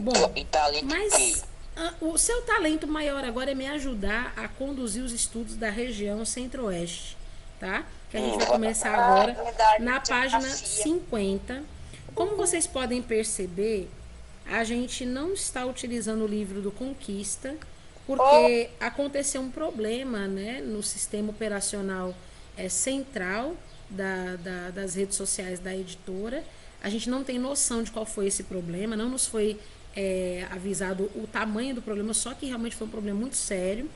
Bom, E talento que? mas o seu talento maior agora é me ajudar a conduzir os estudos da região centro-oeste, tá? Que a gente vai começar Ah, é agora verdade, na página geografia. 50. Como vocês podem perceber, a gente não está utilizando o livro do Conquista, Oh, porque aconteceu um problema, né, no sistema operacional central das redes sociais da editora. A gente não tem noção de qual foi esse problema, não nos foi avisado o tamanho do problema, só que realmente foi um problema muito sério.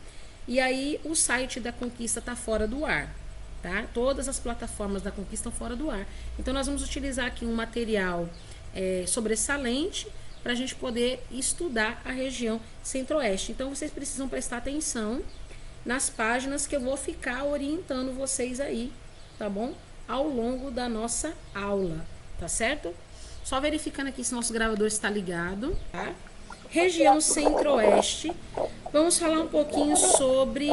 E aí o site da Conquista está fora do ar. Tá? Todas as plataformas da Conquista estão fora do ar. Então nós vamos utilizar aqui um material sobressalente para a gente poder estudar a região centro-oeste. Então vocês precisam prestar atenção nas páginas que eu vou ficar orientando vocês aí, tá bom? Ao longo da nossa aula, tá certo? Só verificando aqui se nosso gravador está ligado, tá? Região centro-oeste. Vamos falar um pouquinho sobre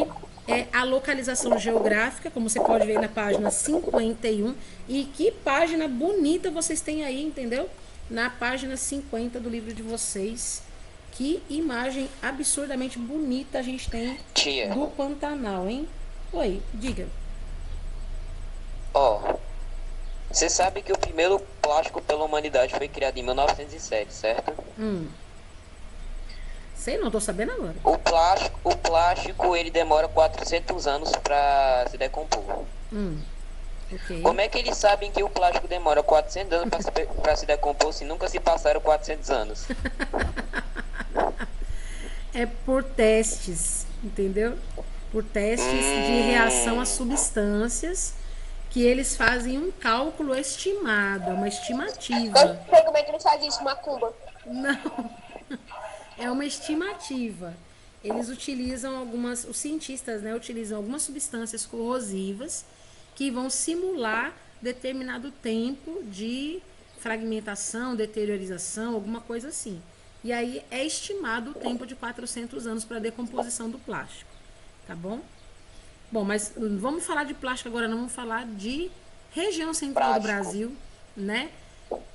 a localização geográfica, como você pode ver na página 51. E que página bonita vocês têm aí, entendeu? Na página 50 do livro de vocês. Que imagem absurdamente bonita a gente tem Tia, do Pantanal, hein? Oi, diga. ó, você sabe que o primeiro plástico pela humanidade foi criado em 1907, certo? Sei não, tô sabendo agora. O plástico, ele demora 400 anos pra se decompor. Ok. Como é que eles sabem que o plástico demora 400 anos pra se decompor se nunca se passaram 400 anos? É por testes, entendeu? Por testes de reação a substâncias que eles fazem um cálculo estimado, uma estimativa. como é que eles fazem isso, macumba? Não, é uma estimativa. Eles utilizam os cientistas, né, utilizam algumas substâncias corrosivas que vão simular determinado tempo de fragmentação, deteriorização, alguma coisa assim. E aí é estimado o tempo de 400 anos para a decomposição do plástico, tá bom? Bom, mas vamos falar de plástico agora, não vamos falar de região central do Plástico. Brasil, né?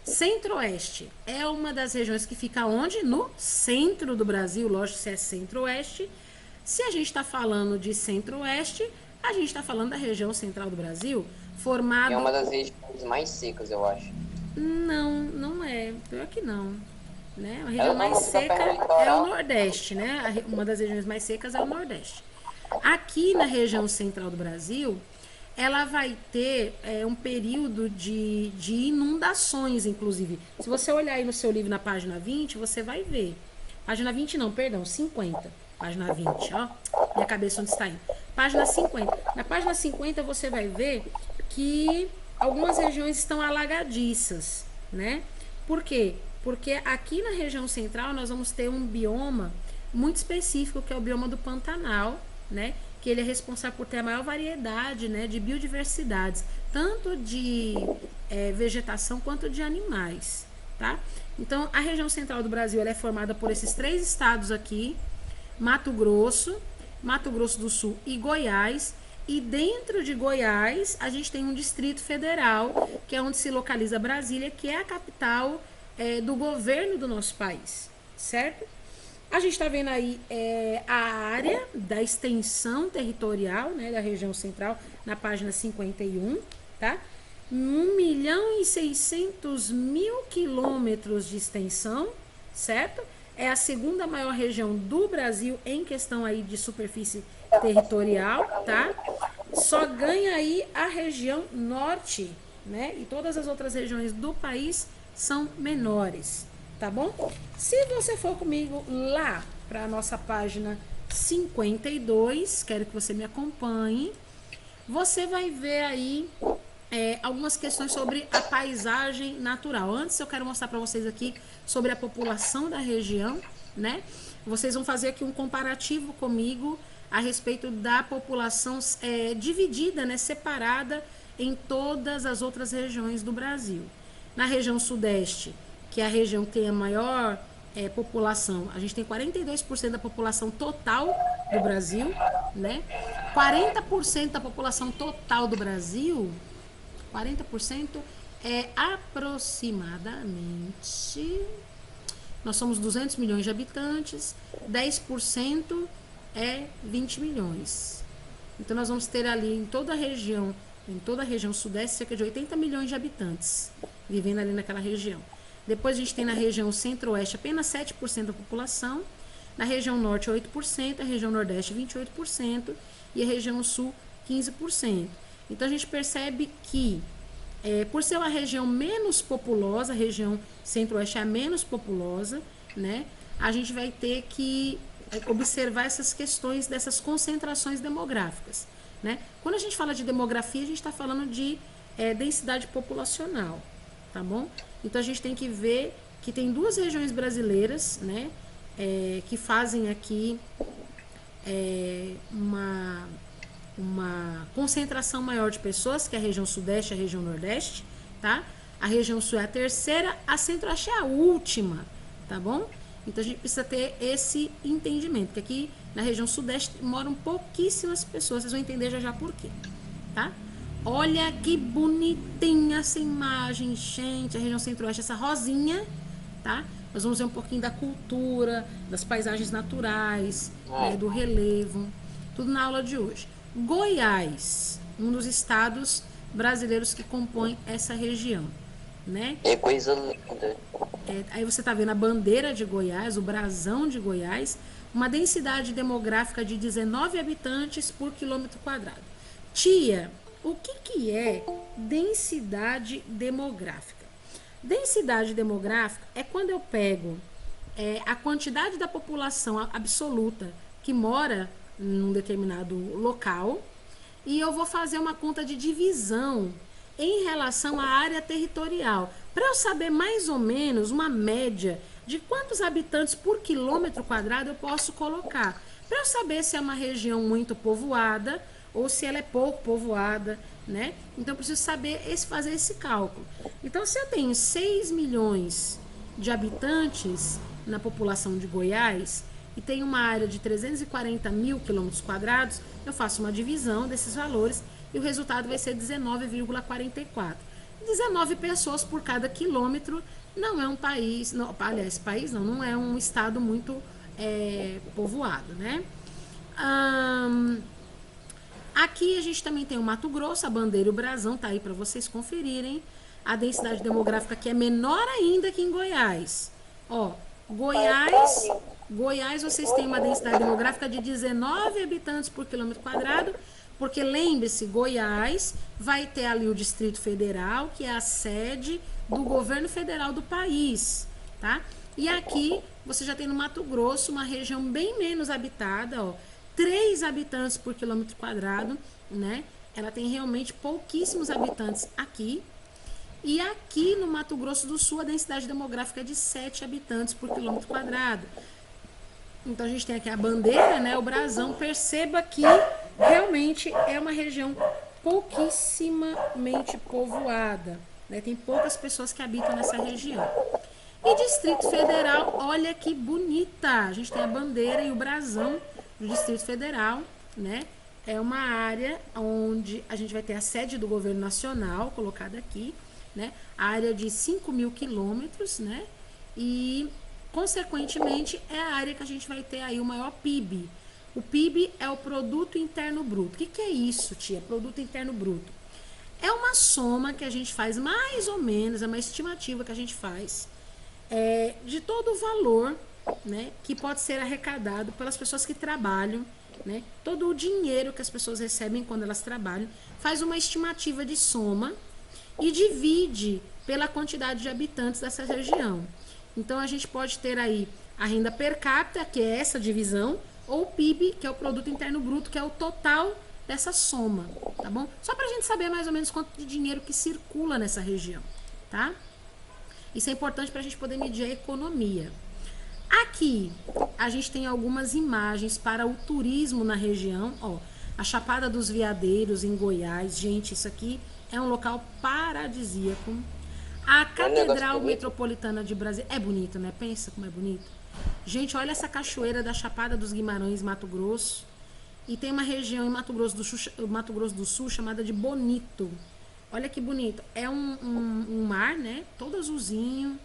Centro-Oeste é uma das regiões que fica onde? No centro do Brasil, lógico, se é centro-oeste. Se a gente está falando de centro-oeste, a gente está falando da região central do Brasil, É formado... uma das regiões mais secas, eu acho. Não, não é. Pior que não. Né? A É região o mais nome da seca perna é o litoral. Nordeste, né? Uma das regiões mais secas é o Nordeste. Aqui na região central do Brasil, ela vai ter um período de inundações, inclusive. Se você olhar aí no seu livro na página 20, você vai ver. Página 20 não, perdão, 50. Página 20, ó. Minha cabeça onde está indo. Página 50. Na página 50 você vai ver que algumas regiões estão alagadiças, né? Por quê? Porque aqui na região central nós vamos ter um bioma muito específico, que é o bioma do Pantanal, né? Que ele é responsável por ter a maior variedade, né, de biodiversidades, tanto de vegetação quanto de animais, tá? Então, a região central do Brasil ela é formada por esses três estados aqui, Mato Grosso, Mato Grosso do Sul e Goiás. E dentro de Goiás, a gente tem um Distrito Federal, que é onde se localiza Brasília, que é a capital do governo do nosso país, certo? A gente está vendo aí a área da extensão territorial, né, da região central, na página 51, tá? 1.600.000 quilômetros de extensão, certo? É a segunda maior região do Brasil em questão aí de superfície territorial, tá? Só ganha aí a região norte, né? E todas as outras regiões do país são menores, tá bom? Se você for comigo lá para a nossa página 52, quero que você me acompanhe, você vai ver aí algumas questões sobre a paisagem natural. Antes eu quero mostrar para vocês aqui sobre a população da região, né? Vocês vão fazer aqui um comparativo comigo a respeito da população dividida, né, separada em todas as outras regiões do Brasil. Na região sudeste, que é a região que tem a maior população, a gente tem 42% da população total do Brasil, né? 40% da população total do Brasil, 40% é aproximadamente nós somos 200 milhões de habitantes, 10% é 20 milhões. Então, nós vamos ter ali em toda a região sudeste, cerca de 80 milhões de habitantes vivendo ali naquela região. Depois, a gente tem na região centro-oeste apenas 7% da população, na região norte 8%, a região nordeste 28% e a região sul 15%. Então, a gente percebe que, por ser uma região menos populosa, a região centro-oeste é a menos populosa, né? A gente vai ter que observar essas questões dessas concentrações demográficas, né? Quando a gente fala de demografia, a gente está falando de densidade populacional, tá bom? Então, a gente tem que ver que tem duas regiões brasileiras, né? Que fazem aqui uma concentração maior de pessoas, que é a região sudeste e a região nordeste, tá? A região sul é a terceira, a centro-oeste é a última, tá bom? Então, a gente precisa ter esse entendimento, porque aqui na região sudeste moram pouquíssimas pessoas, vocês vão entender já já por quê, tá? Olha que bonitinha essa imagem, gente, a região centro-oeste, essa rosinha, tá? Nós vamos ver um pouquinho da cultura, das paisagens naturais, né, do relevo, tudo na aula de hoje. Goiás, um dos estados brasileiros que compõem essa região, né? É coisa linda. Aí você está vendo a bandeira de Goiás, o brasão de Goiás, uma densidade demográfica de 19 habitantes por quilômetro quadrado. Tia, o que é densidade demográfica? Densidade demográfica é quando eu pego a quantidade da população absoluta que mora num determinado local e eu vou fazer uma conta de divisão em relação à área territorial, para eu saber mais ou menos uma média de quantos habitantes por quilômetro quadrado eu posso colocar, para eu saber se é uma região muito povoada ou se ela é pouco povoada, né? Então eu preciso saber fazer esse cálculo. Então, se eu tenho 6 milhões de habitantes na população de Goiás e tenho uma área de 340 mil quilômetros quadrados, eu faço uma divisão desses valores e o resultado vai ser 19,44. 19 pessoas por cada quilômetro não é um país, não, aliás, não é um estado muito povoado, né? Aqui a gente também tem o Mato Grosso, a bandeira e o brasão, tá aí para vocês conferirem. A densidade demográfica aqui é menor ainda que em Goiás. Ó, Goiás vocês têm uma densidade demográfica de 19 habitantes por quilômetro quadrado, porque lembre-se, Goiás vai ter ali o Distrito Federal, que é a sede do governo federal do país, tá? E aqui você já tem no Mato Grosso uma região bem menos habitada, ó, 3 habitantes por quilômetro quadrado, né? Ela tem realmente pouquíssimos habitantes aqui. E aqui no Mato Grosso do Sul a densidade demográfica é de 7 habitantes por quilômetro quadrado. Então a gente tem aqui a bandeira, né, o brasão. Perceba que realmente é uma região pouquissimamente povoada, né? Tem poucas pessoas que habitam nessa região. E Distrito Federal, olha que bonita. A gente tem a bandeira e o brasão do Distrito Federal, né? É uma área onde a gente vai ter a sede do governo nacional colocada aqui, né? A área de 5 mil quilômetros, né? E consequentemente, é a área que a gente vai ter aí o maior PIB. O PIB é o Produto Interno Bruto. O que é isso, tia? Produto Interno Bruto. É uma soma que a gente faz, mais ou menos, é uma estimativa que a gente faz de todo o valor, né, que pode ser arrecadado pelas pessoas que trabalham, né? Todo o dinheiro que as pessoas recebem quando elas trabalham, faz uma estimativa de soma e divide pela quantidade de habitantes dessa região. Então, a gente pode ter aí a renda per capita, que é essa divisão, ou o PIB, que é o Produto Interno Bruto, que é o total dessa soma, tá bom? Só para a gente saber mais ou menos quanto de dinheiro que circula nessa região, tá? Isso é importante para a gente poder medir a economia. Aqui, a gente tem algumas imagens para o turismo na região, ó. A Chapada dos Veadeiros, em Goiás. Gente, isso aqui é um local paradisíaco. A Catedral Metropolitana de Brasília. É bonito, né? Pensa como é bonito. Gente, olha essa cachoeira da Chapada dos Guimarães, Mato Grosso. E tem uma região em Mato Grosso do Sul chamada de Bonito. Olha que bonito. É um mar, né? Todo azulzinho.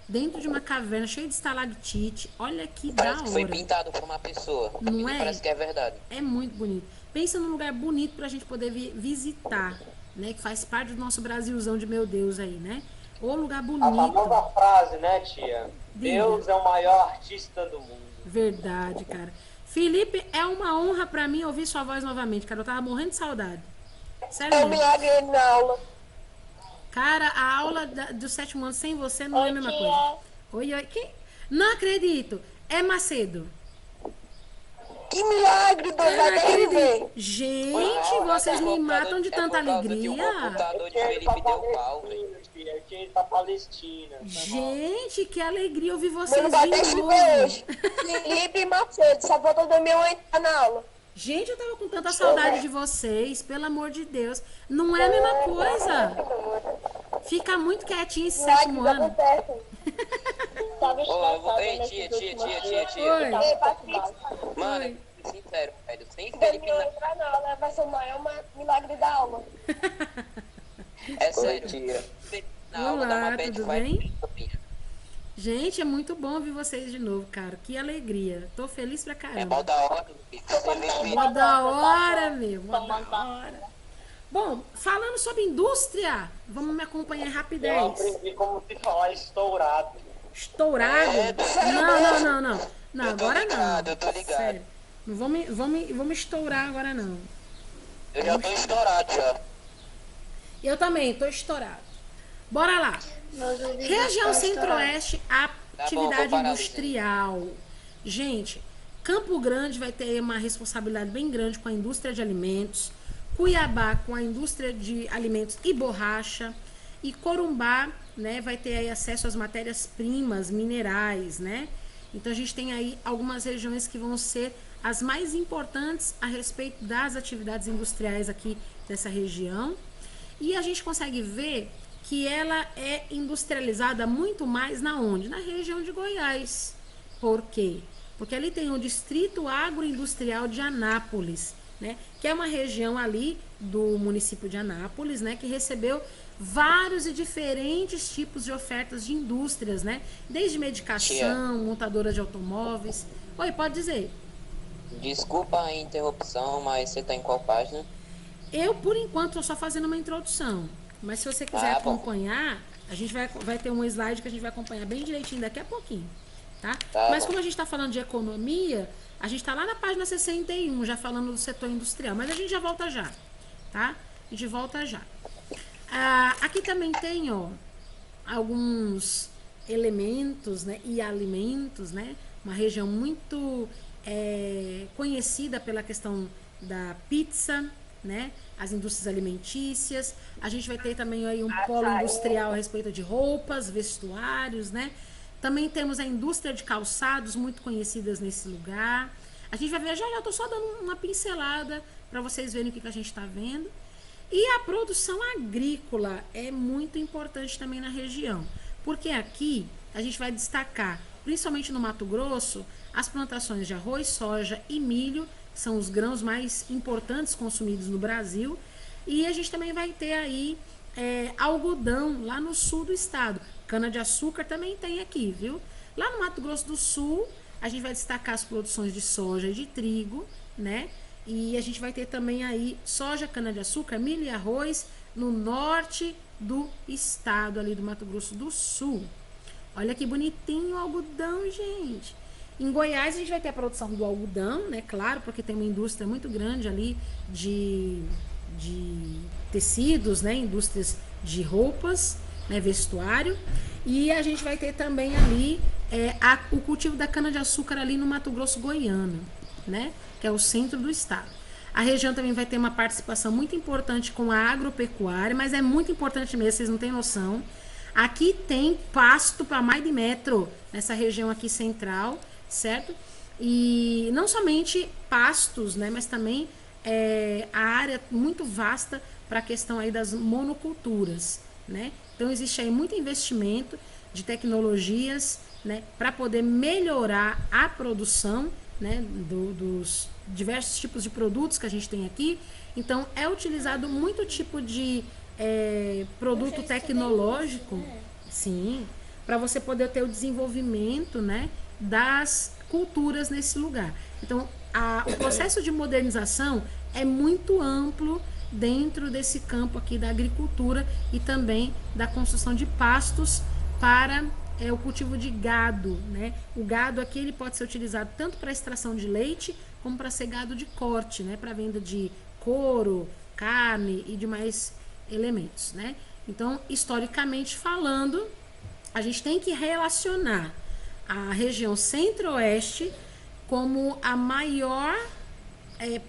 dentro de uma caverna cheia de estalactite. Olha que da Parece que foi hora. pintado por uma pessoa. Não E é? parece que é verdade. É muito bonito. Pensa num lugar bonito pra gente poder visitar, né? Que faz parte do nosso Brasilzão de meu Deus aí, né? O lugar A bonito. famosa frase, né, tia? Diga. Deus é o maior artista do mundo. Verdade, cara. Felipe, é uma honra pra mim ouvir sua voz novamente, cara. Eu tava morrendo de saudade. Sério É um mesmo. milagre ele na aula. Cara, a aula do sétimo ano sem você não é a mesma coisa. Tia. Oi, oi. Não acredito. É Macedo. Que milagre, Deus, Eu não até ele ver. acredito. Gente, vocês me matam de tanta O alegria. computador de Eu tinha ido pra Felipe deu pau, velho. Palestina, tia. Eu tinha ido pra Palestina. Foi mal. Gente, que alegria ouvir Mano, vocês vai de até se novo. ver hoje. Felipe e Macedo, só faltou dormir uma entrar na aula. Gente, eu tava com tanta saudade de vocês, pelo amor de Deus. Não é a mesma coisa. Fica muito quietinho esse sétimo ano. Tava Ô, eu vou... Ei, estressado, tia. Oi. Ei, Patrícia, Mano, Oi. sincero, velho. Sem dormir Felipe uma entrar na aula vai ser o maior milagre da aula. é sério. tia. Felipe na aula da Olá, Mapete tudo vai bem? Gente, é muito bom ouvir vocês de novo, cara. Que alegria. Tô feliz pra É caramba. mal da hora, Felipe. Você vê Mó da hora, meu. Mó da hora. Bom, falando sobre indústria, vamos me acompanhar em Eu rapidez. aprendi como se falar estourado. Estourado? Não. Não, Eu tô agora ligado, não. eu tô ligado. Sério. Não vamos estourar agora, não. Eu já tô estourado já. Eu também, tô estourado. Bora lá. Região Centro-Oeste, atividade vou parar, industrial. Gente, Campo Grande vai ter uma responsabilidade bem grande com a indústria de alimentos. Cuiabá com a indústria de alimentos e borracha. E Corumbá, né, vai ter aí acesso às matérias-primas, minerais, né? Então a gente tem aí algumas regiões que vão ser as mais importantes a respeito das atividades industriais aqui dessa região. E a gente consegue ver que ela é industrializada muito mais na onde? Na região de Goiás. Por quê? Porque ali tem o Distrito Agroindustrial de Anápolis, né? Que é uma região ali do município de Anápolis, né? Que recebeu vários e diferentes tipos de ofertas de indústrias, né? Desde medicação, montadoras de automóveis. Oi, pode dizer. Desculpa a interrupção, mas você tá em qual página? Eu, por enquanto, estou só fazendo uma introdução. Mas se você quiser Ah, bom. acompanhar, a gente vai ter um slide que a gente vai acompanhar bem direitinho daqui a pouquinho, tá? Tá Mas bom. como a gente está falando de economia, a gente está lá na página 61, já falando do setor industrial. Mas a gente já volta já, tá? A gente volta já. Aqui também tem, ó, alguns elementos, né, e alimentos, né? Uma região muito conhecida pela questão da pizza, né? As indústrias alimentícias. A gente vai ter também aí um polo industrial a respeito de roupas, vestuários, né? Também temos a indústria de calçados, muito conhecidas nesse lugar. A gente vai ver, já eu tô só dando uma pincelada para vocês verem o que a gente está vendo. E a produção agrícola é muito importante também na região, porque aqui a gente vai destacar, principalmente no Mato Grosso, as plantações de arroz, soja e milho, que são os grãos mais importantes consumidos no Brasil. E a gente também vai ter aí algodão lá no sul do estado. Cana-de-açúcar também tem aqui, viu? Lá no Mato Grosso do Sul, a gente vai destacar as produções de soja e de trigo, né? E a gente vai ter também aí soja, cana-de-açúcar, milho e arroz no norte do estado, ali do Mato Grosso do Sul. Olha que bonitinho o algodão, gente. Em Goiás a gente vai ter a produção do algodão, né? Claro, porque tem uma indústria muito grande ali de tecidos, né? Indústrias de roupas, né? Vestuário. E a gente vai ter também ali o cultivo da cana-de-açúcar ali no Mato Grosso goiano, né? Que é o centro do estado. A região também vai ter uma participação muito importante com a agropecuária, mas é muito importante mesmo, vocês não têm noção. Aqui tem pasto para mais de metro, nessa região aqui central, certo? E não somente pastos, né, mas também a área muito vasta para a questão aí das monoculturas, né? Então existe aí muito investimento de tecnologias, né, para poder melhorar a produção, né, dos diversos tipos de produtos que a gente tem aqui. Então é utilizado muito tipo de produto tecnológico, sim, para você poder ter o desenvolvimento, né, das culturas nesse lugar. Então, o processo de modernização é muito amplo dentro desse campo aqui da agricultura e também da construção de pastos para o cultivo de gado, né? O gado aqui ele pode ser utilizado tanto para extração de leite como para ser gado de corte, né? Para venda de couro, carne e demais elementos, né? Então, historicamente falando, a gente tem que relacionar a região centro-oeste como a maior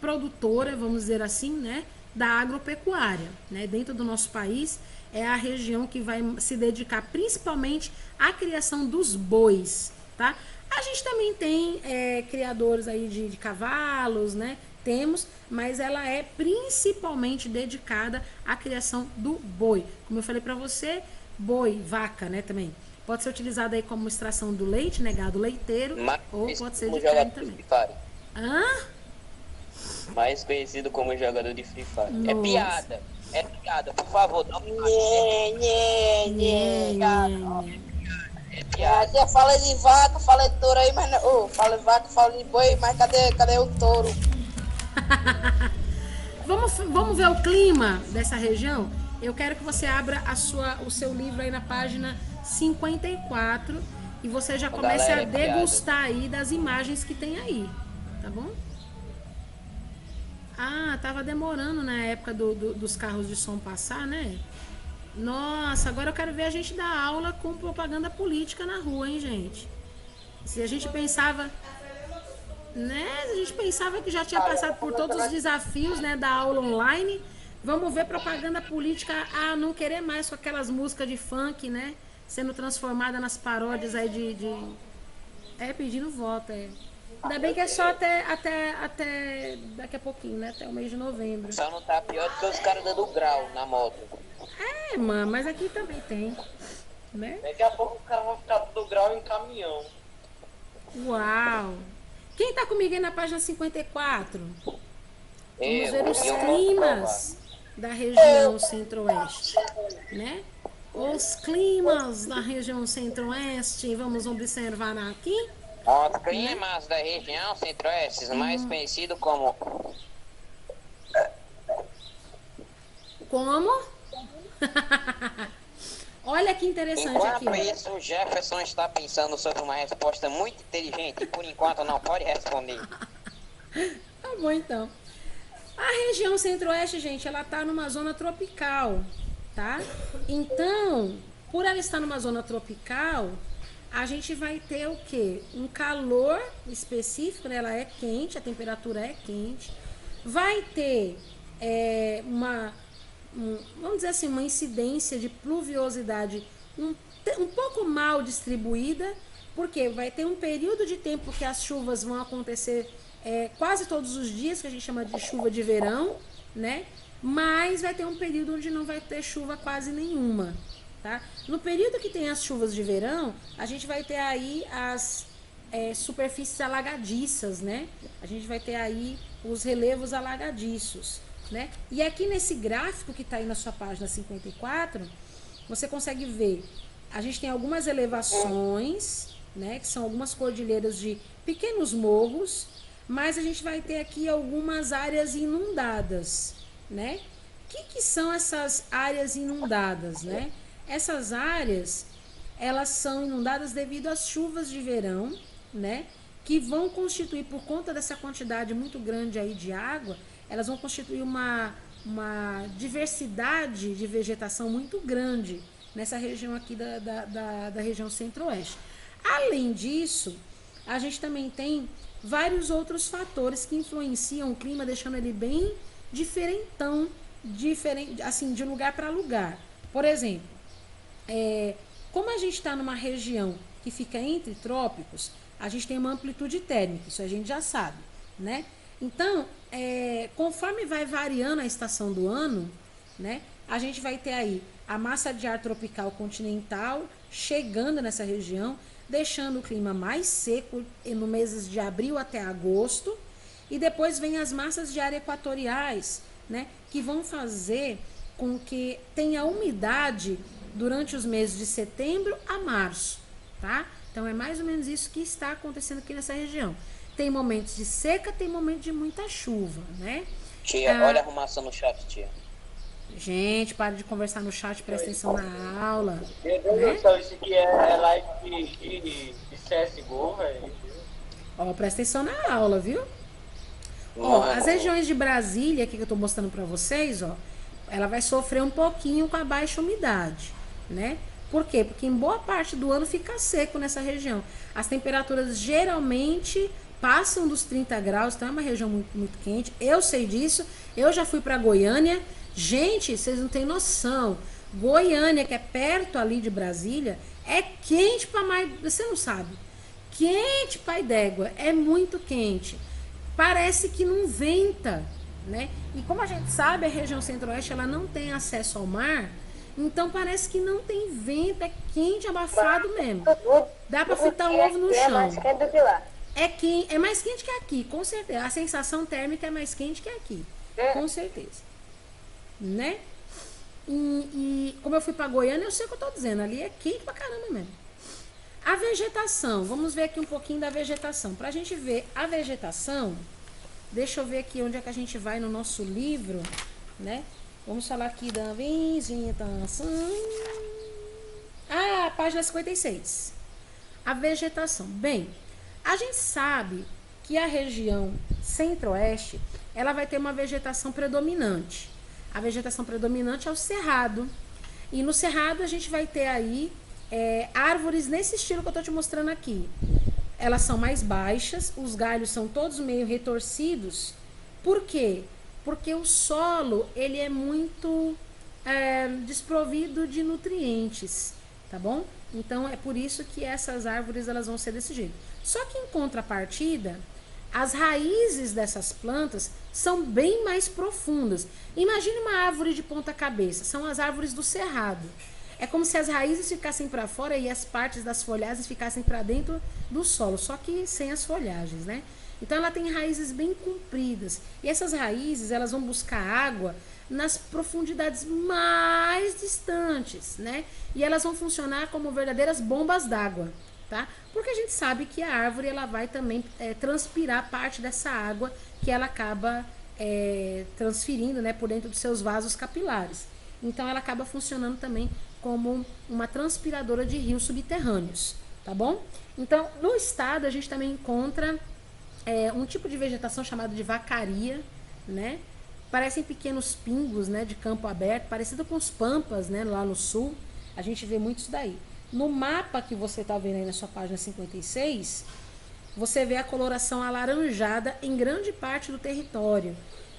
produtora, vamos dizer assim, né, da agropecuária, né? Dentro do nosso país é a região que vai se dedicar principalmente à criação dos bois, tá? A gente também tem criadores aí de cavalos, né? Temos, mas ela é principalmente dedicada à criação do boi. Como eu falei para você, boi, vaca, né, também. Pode ser utilizado aí como extração do leite, né, gado leiteiro, ou pode ser de carne também. Hã? Mais conhecido como jogador de Free Fire. Nossa. É piada, por favor, não me mate. É piada. Aqui fala de vaca, fala de touro aí, mas não. Fala de vaca, fala de boi, mas cadê o touro? Vamos ver o clima dessa região? Eu quero que você abra o seu livro aí na página 54 e você já comece a degustar aí das imagens que tem aí, tá bom? Ah, tava demorando na época dos carros de som passar, né? Nossa, agora eu quero ver a gente dar aula com propaganda política na rua, hein, gente? Se a gente pensava, né? A gente pensava que já tinha passado por todos os desafios, né, da aula online. Vamos ver propaganda política a não querer mais com aquelas músicas de funk, né? Sendo transformada nas paródias aí pedindo voto, Ainda bem que é só até daqui a pouquinho, né? Até o mês de novembro. Só não tá pior do que os caras dando grau na moto. Mano, mas aqui também tem, né? Daqui a pouco o cara vai ficar do grau em caminhão. Uau! Quem tá comigo aí na página 54? Vamos ver os eu climas da região centro-oeste, né? Os climas da região centro-oeste, vamos observar aqui. Os climas da região centro-oeste, mais conhecido como... Como? Olha que interessante aqui. Enquanto isso, o Jefferson está pensando sobre uma resposta muito inteligente e por enquanto não pode responder. Tá bom, então. A região centro-oeste, gente, ela tá numa zona tropical, tá? Então, por ela estar numa zona tropical, a gente vai ter o quê? Um calor específico, né? Ela é quente, a temperatura é quente. Vai ter vamos dizer assim, uma incidência de pluviosidade um pouco mal distribuída, porque vai ter um período de tempo que as chuvas vão acontecer quase todos os dias, que a gente chama de chuva de verão, né? Mas vai ter um período onde não vai ter chuva quase nenhuma, tá? No período que tem as chuvas de verão, a gente vai ter aí as superfícies alagadiças, né? A gente vai ter aí os relevos alagadiços, né? E aqui nesse gráfico que está aí na sua página 54, você consegue ver, a gente tem algumas elevações, né? Que são algumas cordilheiras de pequenos morros, mas a gente vai ter aqui algumas áreas inundadas, né? O que são essas áreas inundadas, né? Essas áreas, elas são inundadas devido às chuvas de verão, né? Que vão constituir, por conta dessa quantidade muito grande aí de água, elas vão constituir uma diversidade de vegetação muito grande nessa região aqui da região centro-oeste. Além disso, a gente também tem vários outros fatores que influenciam o clima, deixando ele bem diferentão, assim, de lugar para lugar. Por exemplo, como a gente está numa região que fica entre trópicos, a gente tem uma amplitude térmica, isso a gente já sabe, né? Então, conforme vai variando a estação do ano, né, a gente vai ter aí a massa de ar tropical continental chegando nessa região, deixando o clima mais seco no meses de abril até agosto, e depois vem as massas de ar equatoriais, né, que vão fazer com que tenha umidade durante os meses de setembro a março, tá? Então é mais ou menos isso que está acontecendo aqui nessa região. Tem momentos de seca, tem momentos de muita chuva, né? Tia, olha a arrumação no chat, tia. Gente, para de conversar no chat, presta atenção na aula. Meu Deus do céu, isso aqui é live de CSGO, velho. Ó, presta atenção na aula, viu? Ó, as regiões de Brasília, aqui que eu tô mostrando pra vocês, ó, ela vai sofrer um pouquinho com a baixa umidade, né? Por quê? Porque em boa parte do ano fica seco nessa região. As temperaturas geralmente passam dos 30 graus, então é uma região muito, muito quente. Eu sei disso, eu já fui pra Goiânia. Gente, vocês não têm noção. Goiânia, que é perto ali de Brasília, é quente pra mais... Você não sabe. Quente, pai d'égua, é muito quente. Parece que não venta, né? E como a gente sabe, a região centro-oeste ela não tem acesso ao mar, então parece que não tem vento, é quente, abafado mesmo. Dá pra fritar um ovo no chão. É mais quente que aqui, com certeza. A sensação térmica é mais quente que aqui, com certeza, né? E como eu fui pra Goiânia, eu sei o que eu tô dizendo, ali é quente pra caramba mesmo. A vegetação, vamos ver aqui um pouquinho da vegetação. Pra gente ver a vegetação, deixa eu ver aqui onde é que a gente vai no nosso livro, né? Vamos falar aqui da vegetação. Ah, página 56. A vegetação. Bem, a gente sabe que a região centro-oeste, ela vai ter uma vegetação predominante. A vegetação predominante é o cerrado. E no cerrado a gente vai ter aí árvores nesse estilo que eu tô te mostrando aqui. Elas são mais baixas, os galhos são todos meio retorcidos. Por quê? Porque o solo ele é muito desprovido de nutrientes, tá bom? Então é por isso que essas árvores elas vão ser desse jeito. Só que em contrapartida, as raízes dessas plantas são bem mais profundas. Imagine uma árvore de ponta cabeça, são as árvores do cerrado. É como se as raízes ficassem para fora e as partes das folhagens ficassem para dentro do solo, só que sem as folhagens, né? Então ela tem raízes bem compridas. E essas raízes, elas vão buscar água nas profundidades mais distantes, né? E elas vão funcionar como verdadeiras bombas d'água, tá? Porque a gente sabe que a árvore ela vai também transpirar parte dessa água que ela acaba transferindo, né, por dentro dos seus vasos capilares. Então ela acaba funcionando também como uma transpiradora de rios subterrâneos, tá bom? Então no estado a gente também encontra um tipo de vegetação chamado de vacaria, né? Parecem pequenos pingos, né, de campo aberto, parecido com os pampas, né, lá no sul. A gente vê muito isso daí. No mapa que você está vendo aí na sua página 56, você vê a coloração alaranjada em grande parte do território.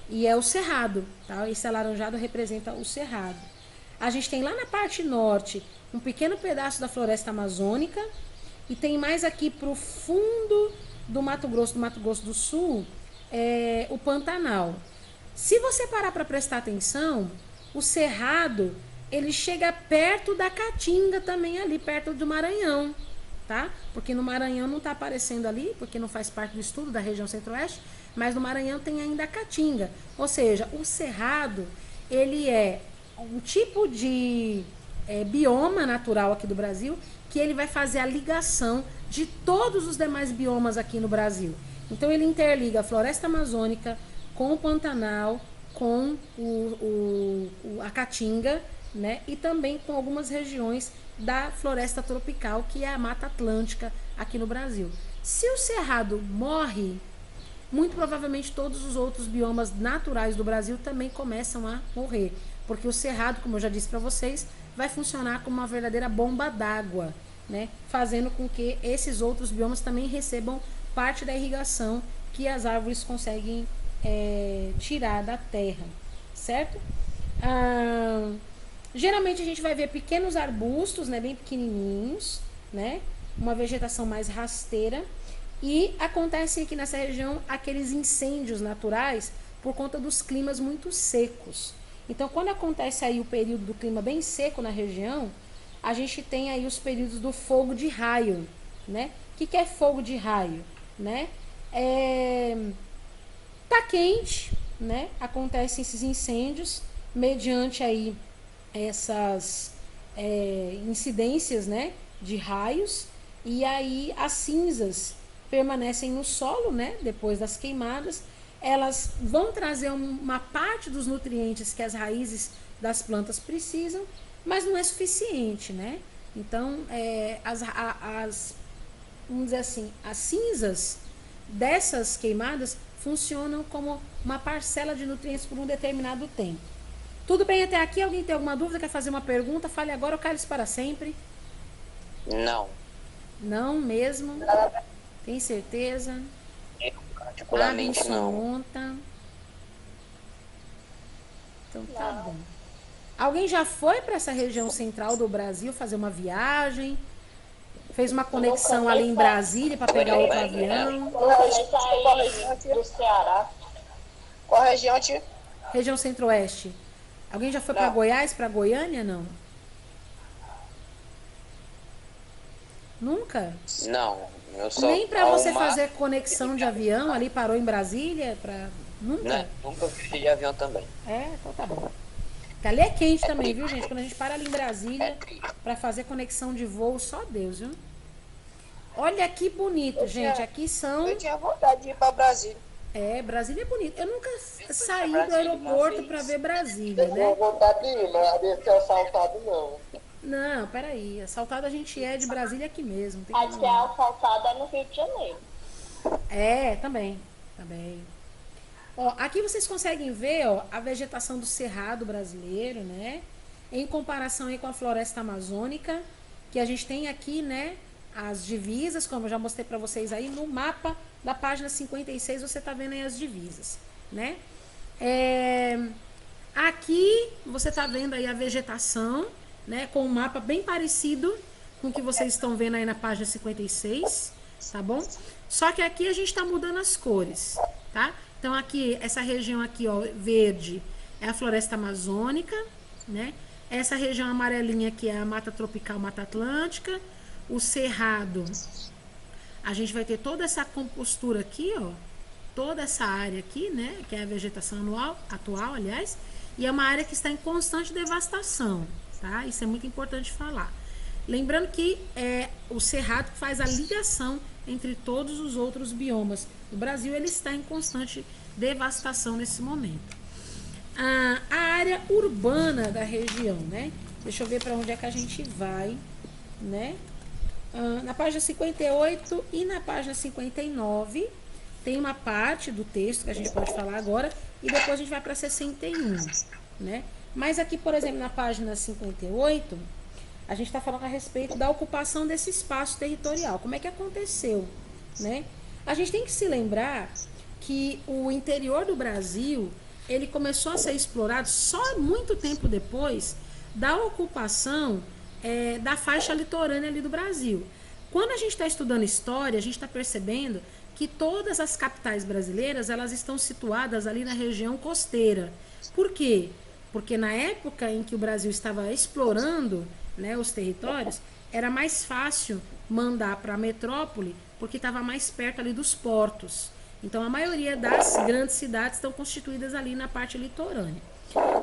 E é o cerrado, tá? Esse alaranjado representa o cerrado. A gente tem lá na parte norte um pequeno pedaço da floresta amazônica e tem mais aqui para o fundo do Mato Grosso do Sul, o Pantanal. Se você parar para prestar atenção, o cerrado ele chega perto da Caatinga também ali, perto do Maranhão, tá? Porque no Maranhão não está aparecendo ali, porque não faz parte do estudo da região centro-oeste, mas no Maranhão tem ainda a Caatinga. Ou seja, o cerrado, ele é um tipo de bioma natural aqui do Brasil, que ele vai fazer a ligação de todos os demais biomas aqui no Brasil. Então ele interliga a floresta amazônica com o Pantanal, com a Caatinga, né? E também com algumas regiões da floresta tropical, que é a Mata Atlântica aqui no Brasil. Se o cerrado morre, muito provavelmente todos os outros biomas naturais do Brasil também começam a morrer, porque o cerrado, como eu já disse para vocês, vai funcionar como uma verdadeira bomba d'água, né? Fazendo com que esses outros biomas também recebam parte da irrigação que as árvores conseguem tirar da terra, certo? Geralmente a gente vai ver pequenos arbustos, né, bem pequenininhos, né? Uma vegetação mais rasteira. E acontecem aqui nessa região aqueles incêndios naturais por conta dos climas muito secos. Então, quando acontece aí o período do clima bem seco na região, a gente tem aí os períodos do fogo de raio, né? O que é fogo de raio, né? Tá quente, né? Acontecem esses incêndios mediante aí incidências, né, de raios, e aí as cinzas permanecem no solo, né, depois das queimadas. Elas vão trazer uma parte dos nutrientes que as raízes das plantas precisam, mas não é suficiente, né? Então, vamos dizer assim, as cinzas dessas queimadas funcionam como uma parcela de nutrientes por um determinado tempo. Tudo bem até aqui? Alguém tem alguma dúvida? Quer fazer uma pergunta? Fale agora ou cale-se para sempre. Não. Não mesmo? Tem certeza? Eu, particularmente, não. Absoluta. Então tá bom. Alguém já foi para essa região central do Brasil fazer uma viagem? Fez uma conexão ali em Brasília para pegar outro avião? Do Ceará. Qual região, tio? Região centro-oeste. Alguém já foi para Não. Goiás, para Goiânia, não? Nunca? Não. Eu só Nem para ao você mar- fazer conexão de avião ali, parou em Brasília? Nunca? Né? Nunca fui de avião também. Então tá bom. Porque ali é quente também, viu, gente? Quando a gente para ali em Brasília É triste. para fazer conexão de voo, só Deus, viu? Olha que bonito, gente. Aqui são... Eu tinha vontade de ir pra Brasília. Brasília é bonito. Eu nunca saí do Brasília, aeroporto uma para vez. ver Brasília, Eu tenho né? vontade de ir, mas desse assaltado não. Não, peraí. Assaltado a gente é de Brasília aqui mesmo. Tem Acho que como é não. assaltada no Rio de Janeiro. Também. Também. Ó, aqui vocês conseguem ver, ó, a vegetação do cerrado brasileiro, né? Em comparação aí com a floresta amazônica, que a gente tem aqui, né? As divisas, como eu já mostrei para vocês aí no mapa da página 56, você tá vendo aí as divisas, né? Aqui você tá vendo aí a vegetação, né? Com um mapa bem parecido com o que vocês estão vendo aí na página 56, tá bom? Só que aqui a gente tá mudando as cores, tá? Então aqui, essa região aqui, ó, verde, é a floresta amazônica, né? Essa região amarelinha aqui é a mata tropical, mata atlântica. O cerrado, a gente vai ter toda essa compostura aqui, ó, toda essa área aqui, né, que é a vegetação atual, aliás, e é uma área que está em constante devastação, tá? Isso é muito importante falar. Lembrando que o cerrado faz a ligação entre todos os outros biomas do Brasil, ele está em constante devastação nesse momento. A área urbana da região, né? Deixa eu ver para onde é que a gente vai, né? Na página 58 e na página 59 tem uma parte do texto que a gente pode falar agora e depois a gente vai para 61, né? Mas aqui, por exemplo, na página 58, a gente está falando a respeito da ocupação desse espaço territorial. Como é que aconteceu, né? A gente tem que se lembrar que o interior do Brasil, ele começou a ser explorado só muito tempo depois da ocupação da faixa litorânea ali do Brasil. Quando a gente está estudando história, a gente está percebendo que todas as capitais brasileiras, elas estão situadas ali na região costeira. Por quê? Porque na época em que o Brasil estava explorando, né, os territórios, era mais fácil mandar para a metrópole, porque estava mais perto ali dos portos. Então a maioria das grandes cidades estão constituídas ali na parte litorânea.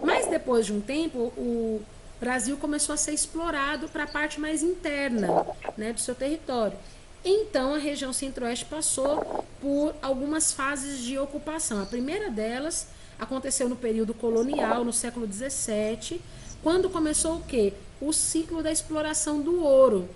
Mas depois de um tempo, o Brasil começou a ser explorado para a parte mais interna, né, do seu território. Então a região centro-oeste passou por algumas fases de ocupação. A primeira delas aconteceu no período colonial, no século XVII, quando começou o quê? O ciclo da exploração do ouro.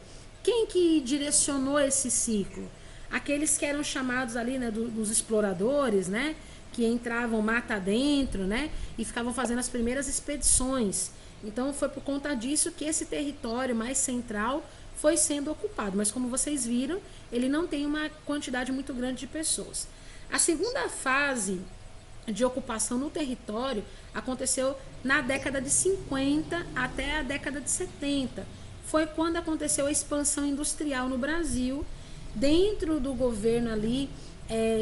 Quem que direcionou esse ciclo? Aqueles que eram chamados ali, né, dos exploradores, né, que entravam mata dentro, né, e ficavam fazendo as primeiras expedições. Então foi por conta disso que esse território mais central foi sendo ocupado. Mas como vocês viram, ele não tem uma quantidade muito grande de pessoas. A segunda fase de ocupação no território aconteceu na década de 50 até a década de 70. Foi quando aconteceu a expansão industrial no Brasil, dentro do governo ali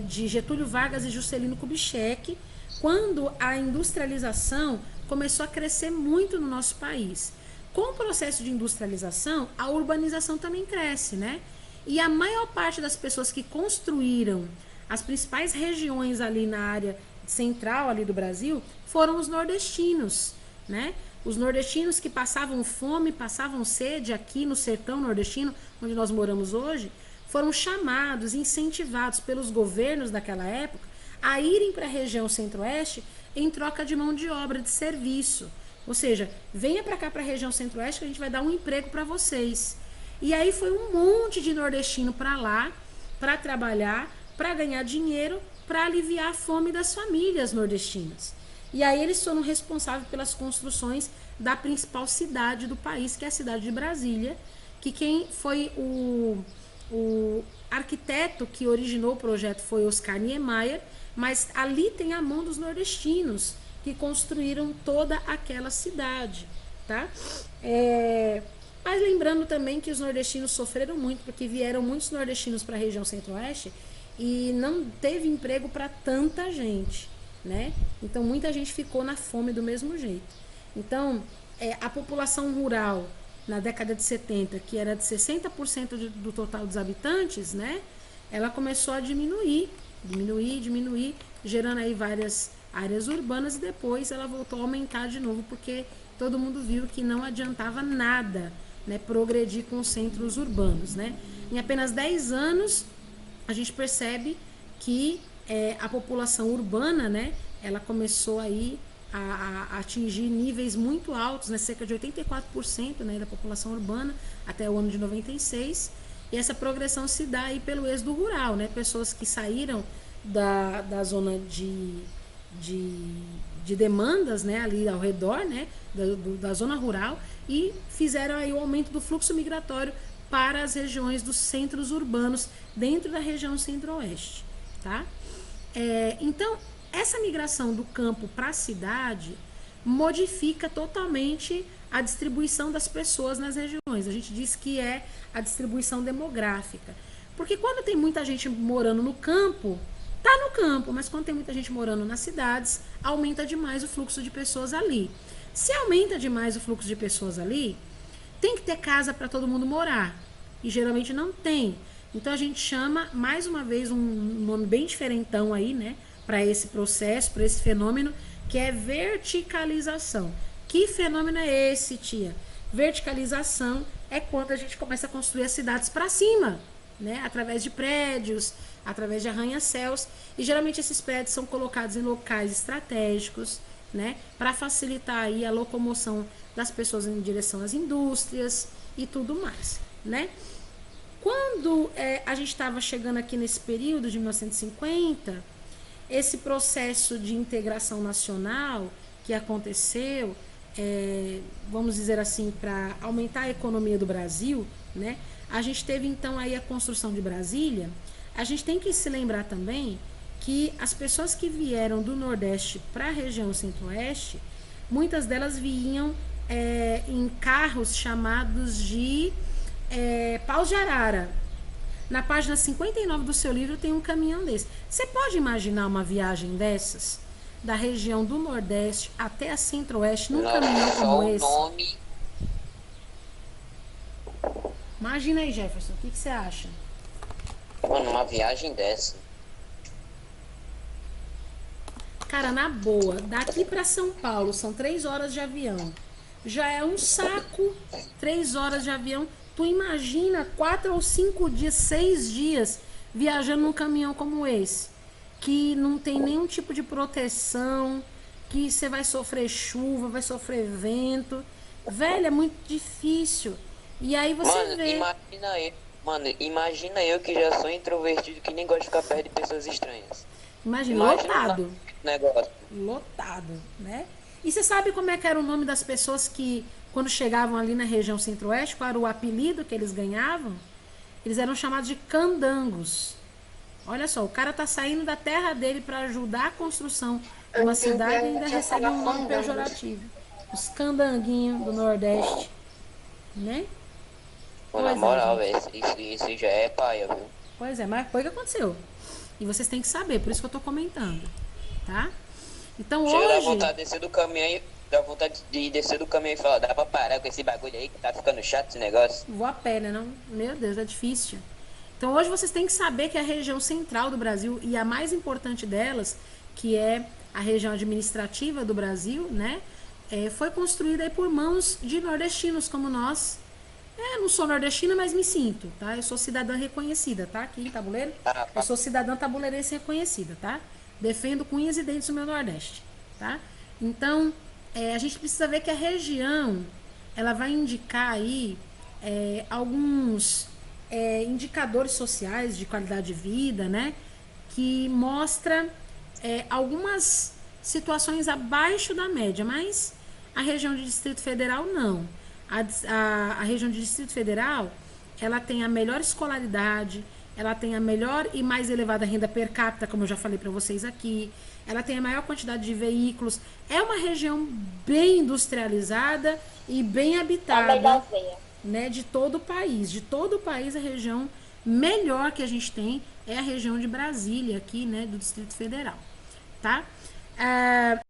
de Getúlio Vargas e Juscelino Kubitschek, quando a industrialização começou a crescer muito no nosso país. Com o processo de industrialização, a urbanização também cresce, né? E a maior parte das pessoas que construíram as principais regiões ali na área central ali do Brasil foram os nordestinos, né? Os nordestinos que passavam fome, passavam sede aqui no sertão nordestino, onde nós moramos hoje, foram chamados, incentivados pelos governos daquela época a irem para a região centro-oeste em troca de mão de obra, de serviço. Ou seja, venha para cá, para a região centro-oeste, que a gente vai dar um emprego para vocês. E aí foi um monte de nordestino para lá, para trabalhar, para ganhar dinheiro, para aliviar a fome das famílias nordestinas. E aí eles foram responsáveis pelas construções da principal cidade do país, que é a cidade de Brasília, que quem foi o arquiteto que originou o projeto foi Oscar Niemeyer, mas ali tem a mão dos nordestinos que construíram toda aquela cidade, tá? Mas lembrando também que os nordestinos sofreram muito, porque vieram muitos nordestinos para a região centro-oeste e não teve emprego para tanta gente, né? Então muita gente ficou na fome do mesmo jeito. Então a população rural na década de 70, que era de 60% do total dos habitantes, né? Ela começou a diminuir, gerando aí várias áreas urbanas, e depois ela voltou a aumentar de novo, porque todo mundo viu que não adiantava nada, né, progredir com os centros urbanos, né? Em apenas 10 anos, a gente percebe que a população urbana, né, ela começou aí a atingir níveis muito altos, né, cerca de 84%, né, da população urbana até o ano de 96, e essa progressão se dá aí pelo êxodo rural, né, pessoas que saíram da zona de demandas, né, ali ao redor, né, da zona rural, e fizeram aí o aumento do fluxo migratório para as regiões dos centros urbanos dentro da região centro-oeste, tá? Então, essa migração do campo para a cidade modifica totalmente a distribuição das pessoas nas regiões. A gente diz que é a distribuição demográfica. Porque quando tem muita gente morando no campo, tá no campo, mas quando tem muita gente morando nas cidades, aumenta demais o fluxo de pessoas ali. Se aumenta demais o fluxo de pessoas ali, tem que ter casa para todo mundo morar. E geralmente não tem. Então a gente chama, mais uma vez, um nome bem diferentão aí, né, para esse processo, para esse fenômeno, que é verticalização. Que fenômeno é esse, tia? Verticalização é quando a gente começa a construir as cidades para cima, né, através de prédios, através de arranha-céus, e geralmente esses prédios são colocados em locais estratégicos, né, para facilitar aí a locomoção das pessoas em direção às indústrias e tudo mais, né? Quando a gente estava chegando aqui nesse período de 1950, esse processo de integração nacional que aconteceu, vamos dizer assim, para aumentar a economia do Brasil, né? A gente teve então aí a construção de Brasília. A gente tem que se lembrar também que as pessoas que vieram do Nordeste para a região Centro-Oeste, muitas delas vinham em carros chamados de paus de arara. Na página 59 do seu livro tem um caminhão desse. Você pode imaginar uma viagem dessas, da região do Nordeste até a Centro-Oeste, num caminhão como esse? Nome. Imagina aí, Jefferson, o que você acha? Mano, uma viagem dessa. Cara, na boa, daqui para São Paulo são 3 horas de avião. Já é um saco, 3 horas de avião. Tu imagina 4 ou 5 dias, 6 dias viajando num caminhão como esse, que não tem nenhum tipo de proteção, que você vai sofrer chuva, vai sofrer vento. Velho, é muito difícil. E aí você vê... Imagina eu que já sou introvertido, que nem gosto de ficar perto de pessoas estranhas. Imagina lotado. Negócio. Lotado, né? E você sabe como é que era o nome das pessoas que, quando chegavam ali na região Centro-Oeste, qual era o apelido que eles ganhavam? Eles eram chamados de candangos. Olha só, o cara tá saindo da terra dele para ajudar a construção de uma cidade e ainda recebe um nome pejorativo. Os candanguinhos do Nordeste, né? Pô, na moral, isso já é paia, viu? Pois é, mas foi o que aconteceu. E vocês têm que saber, por isso que eu tô comentando, tá? Então Chega hoje... dá vontade de descer do caminhão dá vontade de descer do caminhão e falar, dá pra parar com esse bagulho aí que tá ficando chato esse negócio. Vou a pé, né? Não? Meu Deus, é difícil. Então hoje vocês têm que saber que a região central do Brasil, e a mais importante delas, que é a região administrativa do Brasil, né? foi construída aí por mãos de nordestinos como nós. Não sou nordestina, mas me sinto, tá? Eu sou cidadã reconhecida, tá? Aqui em Tabuleiro, eu sou cidadã tabuleirense reconhecida, tá? Defendo com unhas e dentes o meu Nordeste, tá? Então, a gente precisa ver que a região, ela vai indicar aí alguns indicadores sociais de qualidade de vida, né? Que mostra algumas situações abaixo da média, mas a região de Distrito Federal não. A região de Distrito Federal, ela tem a melhor escolaridade, ela tem a melhor e mais elevada renda per capita, como eu já falei para vocês aqui, ela tem a maior quantidade de veículos, é uma região bem industrializada e bem habitada, né, de todo o país, a região melhor que a gente tem é a região de Brasília aqui, né, do Distrito Federal, tá?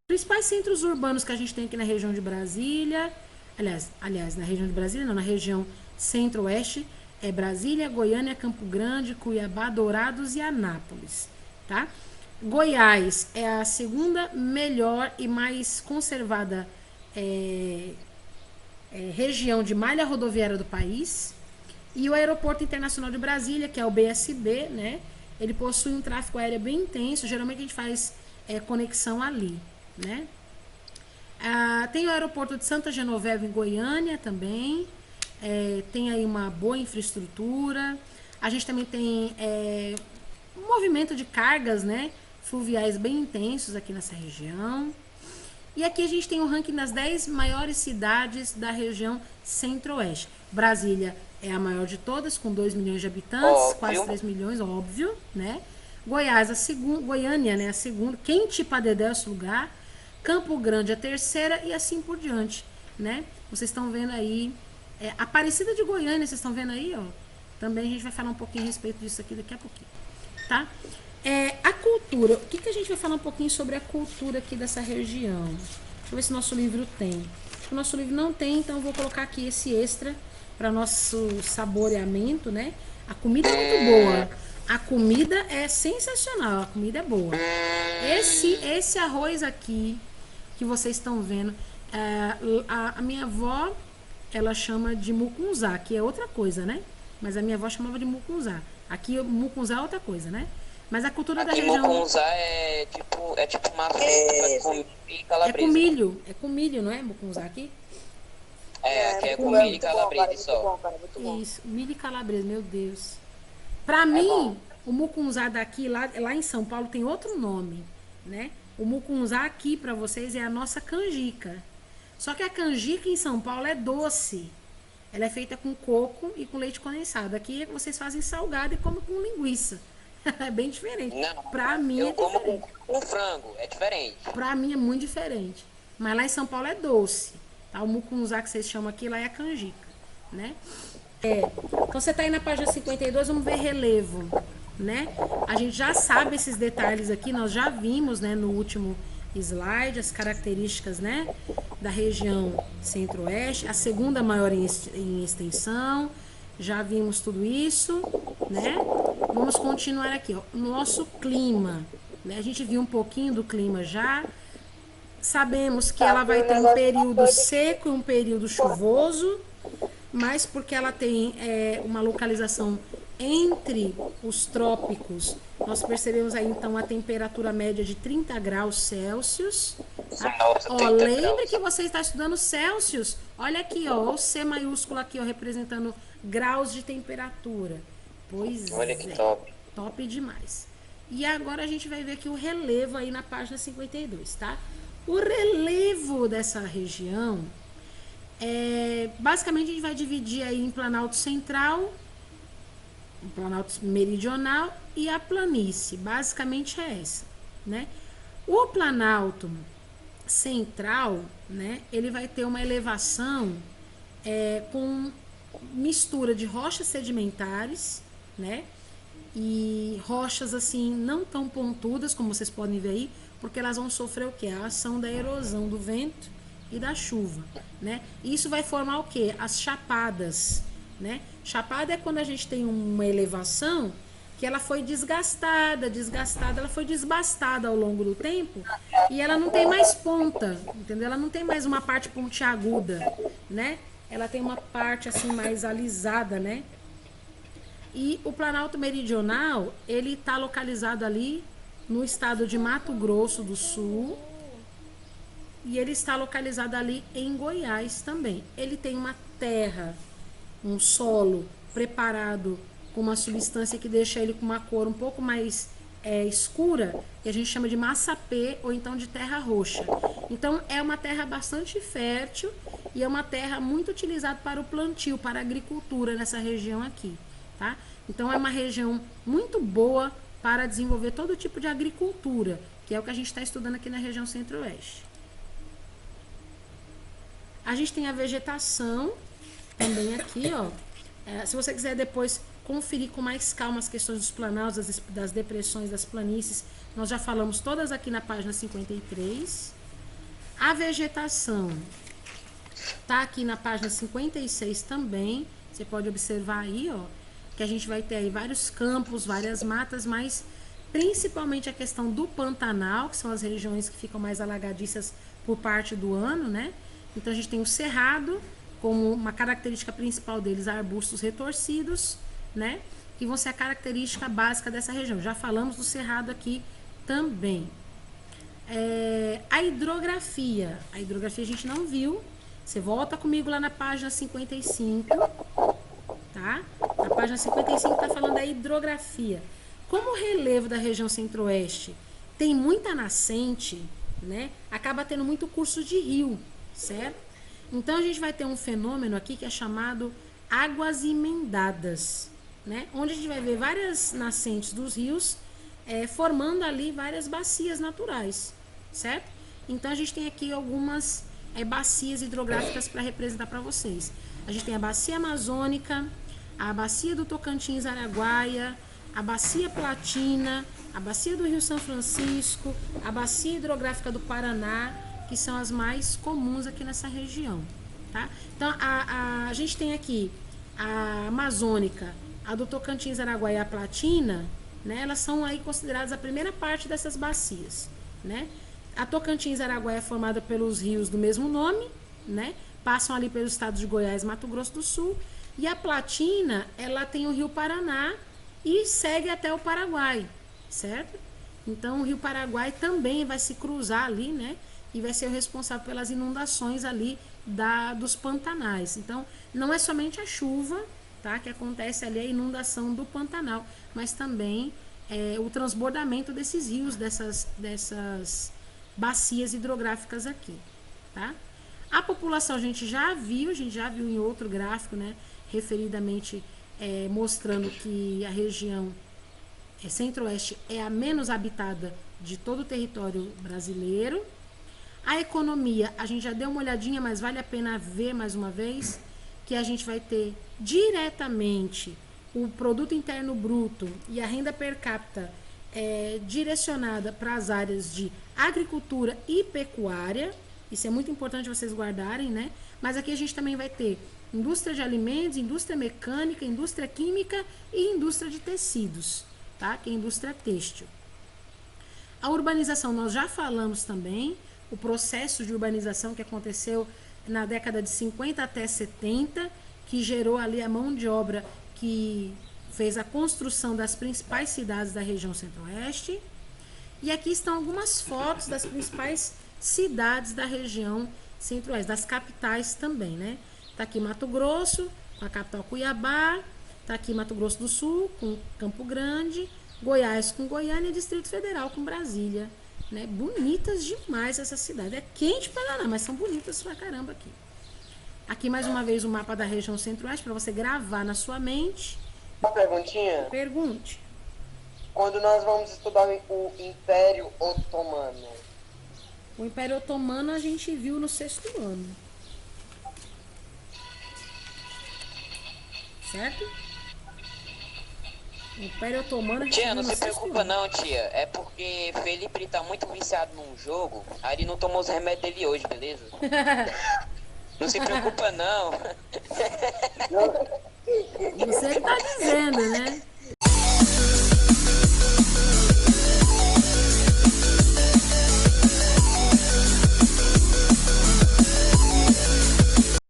Principais centros urbanos que a gente tem aqui na região de Brasília, aliás, na região de Brasília, não, na região centro-oeste, é Brasília, Goiânia, Campo Grande, Cuiabá, Dourados e Anápolis, tá? Goiás é a segunda melhor e mais conservada região de malha rodoviária do país. E o Aeroporto Internacional de Brasília, que é o BSB, né? Ele possui um tráfego aéreo bem intenso, geralmente a gente faz conexão ali, né? Tem o aeroporto de Santa Genoveva em Goiânia também, tem aí uma boa infraestrutura. A gente também tem um movimento de cargas, né, fluviais bem intensos aqui nessa região. E aqui a gente tem o ranking das 10 maiores cidades da região centro-oeste. Brasília é a maior de todas, com 2 milhões de habitantes, quase 3 milhões, óbvio, né? Goiás, Goiânia, né, a segunda, quente pra dedé é o lugar. Campo Grande a terceira e assim por diante, né? Vocês estão vendo aí, Aparecida de Goiânia, vocês estão vendo aí, ó. Também a gente vai falar um pouquinho a respeito disso aqui daqui a pouquinho, tá? A cultura, o que a gente vai falar um pouquinho sobre a cultura aqui dessa região? Deixa eu ver se nosso livro tem. O nosso livro não tem, então eu vou colocar aqui esse extra para nosso saboreamento, né? A comida é muito boa. A comida é sensacional, a comida é boa. Esse arroz aqui que vocês estão vendo, a minha avó, ela chama de mucunzá, que é outra coisa, né? Mas a minha avó chamava de mucunzá. Aqui mucunzá é outra coisa, né? Mas a cultura da região... mucunzá é tipo uma sopa com calabresa. É com milho, não é mucunzá aqui? Aqui é com milho e calabresa só. Isso, milho e calabresa, meu Deus. Pra mim, o mucunzá daqui, lá em São Paulo, tem outro nome, né? O mucunzá aqui, pra vocês, é a nossa canjica. Só que a canjica em São Paulo é doce. Ela é feita com coco e com leite condensado. Aqui vocês fazem salgado e comem com linguiça. É bem diferente. Não, pra mim eu como com frango, é diferente. Pra mim é muito diferente. Mas lá em São Paulo é doce. Tá? O mucunzá que vocês chamam aqui, lá é a canjica, né? Então você tá aí na página 52, vamos ver relevo, né? A gente já sabe esses detalhes aqui, nós já vimos, né, no último slide, as características, né, da região centro-oeste, a segunda maior em extensão, já vimos tudo isso, né? Vamos continuar aqui, ó, nosso clima, né? A gente viu um pouquinho do clima já, sabemos que ela vai ter um período seco e um período chuvoso, mas porque ela tem uma localização entre os trópicos, nós percebemos aí então a temperatura média de 30 graus Celsius. Tá? Lembre que você está estudando Celsius. Olha aqui, ó, o C maiúsculo aqui, ó, representando graus de temperatura. Pois olha que top. Top demais. E agora a gente vai ver aqui o relevo aí na página 52, tá? O relevo dessa região, basicamente a gente vai dividir aí em Planalto Central, Planalto Meridional e a planície. Basicamente é essa, né? O Planalto Central, né, ele vai ter uma elevação com mistura de rochas sedimentares, né? E rochas assim não tão pontudas, como vocês podem ver aí, porque elas vão sofrer o quê? A ação da erosão do vento e da chuva, né? Isso vai formar o quê? As chapadas, né? Chapada é quando a gente tem uma elevação que ela foi desgastada, ela foi desbastada ao longo do tempo e ela não tem mais ponta, entendeu? Ela não tem mais uma parte pontiaguda, né? Ela tem uma parte assim mais alisada, né? E o Planalto Meridional, ele está localizado ali no estado de Mato Grosso do Sul e ele está localizado ali em Goiás também. Ele tem uma terra, um solo preparado com uma substância que deixa ele com uma cor um pouco mais escura, que a gente chama de massapê ou então de terra roxa. Então é uma terra bastante fértil e é uma terra muito utilizada para o plantio, para a agricultura nessa região aqui, tá? Então é uma região muito boa para desenvolver todo tipo de agricultura, que é o que a gente está estudando aqui na região centro-oeste. A gente tem a vegetação também aqui, ó. Se você quiser depois conferir com mais calma as questões dos planaltos, das depressões, das planícies, nós já falamos todas aqui na página 53. A vegetação tá aqui na página 56 também. Você pode observar aí, ó, que a gente vai ter aí vários campos, várias matas, mas principalmente a questão do Pantanal, que são as regiões que ficam mais alagadiças por parte do ano, né? Então a gente tem o cerrado, como uma característica principal deles, arbustos retorcidos, né? Que vão ser a característica básica dessa região. Já falamos do cerrado aqui também. A hidrografia a gente não viu. Você volta comigo lá na página 55, tá? Na página 55 tá falando da hidrografia. Como o relevo da região centro-oeste tem muita nascente, né? Acaba tendo muito curso de rio, certo? Então a gente vai ter um fenômeno aqui que é chamado águas emendadas, né? Onde a gente vai ver várias nascentes dos rios formando ali várias bacias naturais, certo? Então a gente tem aqui algumas bacias hidrográficas para representar para vocês. A gente tem a bacia amazônica, a bacia do Tocantins-Araguaia, a bacia Platina, a bacia do Rio São Francisco, a bacia hidrográfica do Paraná, que são as mais comuns aqui nessa região, tá? Então, a gente tem aqui a amazônica, a do Tocantins, Araguaia e a Platina, né? Elas são aí consideradas a primeira parte dessas bacias, né? A Tocantins, Araguaia é formada pelos rios do mesmo nome, né? Passam ali pelos estados de Goiás e Mato Grosso do Sul, e a Platina, ela tem o Rio Paraná e segue até o Paraguai, certo? Então, o Rio Paraguai também vai se cruzar ali, né? E vai ser o responsável pelas inundações ali dos pantanais. Então, não é somente a chuva, tá, que acontece ali, a inundação do Pantanal, mas também o transbordamento desses rios, dessas bacias hidrográficas aqui, tá? A população a gente já viu em outro gráfico, né, referidamente mostrando que a região centro-oeste é a menos habitada de todo o território brasileiro. A economia, a gente já deu uma olhadinha, mas vale a pena ver mais uma vez, que a gente vai ter diretamente o produto interno bruto e a renda per capita direcionada para as áreas de agricultura e pecuária. Isso é muito importante vocês guardarem, né? Mas aqui a gente também vai ter indústria de alimentos, indústria mecânica, indústria química e indústria de tecidos, tá? Que é a indústria têxtil. A urbanização nós já falamos também, o processo de urbanização que aconteceu na década de 50 até 70, que gerou ali a mão de obra que fez a construção das principais cidades da região centro-oeste. E aqui estão algumas fotos das principais cidades da região centro-oeste, das capitais também, né? Tá aqui Mato Grosso, com a capital Cuiabá, tá aqui Mato Grosso do Sul, com Campo Grande, Goiás com Goiânia e Distrito Federal com Brasília, né? Bonitas demais essas cidades. É quente pra danar, mas são bonitas pra caramba aqui. Aqui mais uma vez o mapa da região centro-oeste para você gravar na sua mente. Uma perguntinha? Pergunte. Quando nós vamos estudar o Império Otomano? O Império Otomano a gente viu no 6º ano. Certo? O Império Otomano a gente Tia, viu não no se 6º preocupa ano. não, tia. É porque Felipe tá muito viciado num jogo, aí ele não tomou os remédios dele hoje, beleza? Não se preocupa não. Você que tá dizendo, né?